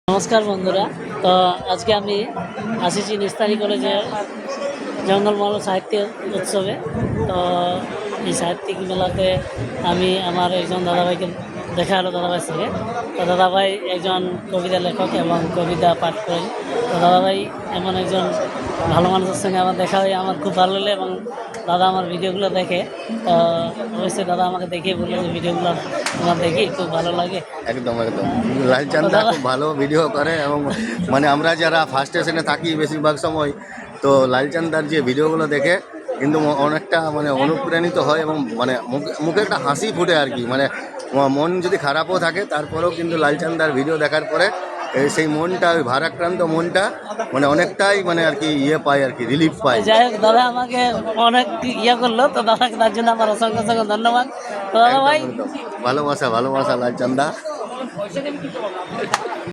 নমস্কার বন্ধুরা। তো আজকে আমি আসিছি নিস্তারি কলেজে জঙ্গলমহল সাহিত্য উৎসবে। তো এই সাহিত্যিক মেলাতে আমি আমার একজন দাদাভাইকে দেখা হলো, দাদাভাইয়ের সঙ্গে। তো দাদাভাই একজন কবিতা লেখক এবং কবিতা পাঠ করেন। তো দাদাভাই এমন একজন ভালো মানুষের সঙ্গে আমার দেখা হয়ে আমার খুব ভালো লাগলো এবং দাদা আমার ভিডিওগুলো দেখে। তো অবশ্যই দাদা আমাকে দেখেই বললো যে ভিডিওগুলো আমার দেখি খুব ভালো লাগে। একদম একদম লালচান্দা খুব ভালো ভিডিও করে এবং মানে আমরা যারা ফার্স্ট স্টেশনে থাকি বেশিরভাগ সময়, তো লালচান্দার যে ভিডিওগুলো দেখে কিন্তু অনেকটা মানে অনুপ্রাণিত হয় এবং মানে মুখে একটা হাসি ফুটে আর কি। মানে মন যদি খারাপও থাকে তারপরেও কিন্তু লালচান্দার ভিডিও দেখার পরে সেই মনটা, ওই ভারাক্রান্ত মনটা মানে অনেকটাই মানে আর কি পায় আর কি, রিলিফ পায়। যাই হোক, দাদা আমাকে অনেক করলো, তো দাদাকে তার জন্য আমার অসংখ্য অসংখ্য ধন্যবাদ। তো দাদা একদম ভাই একদম ভালোবাসা ভালোবাসা লালচান্দা।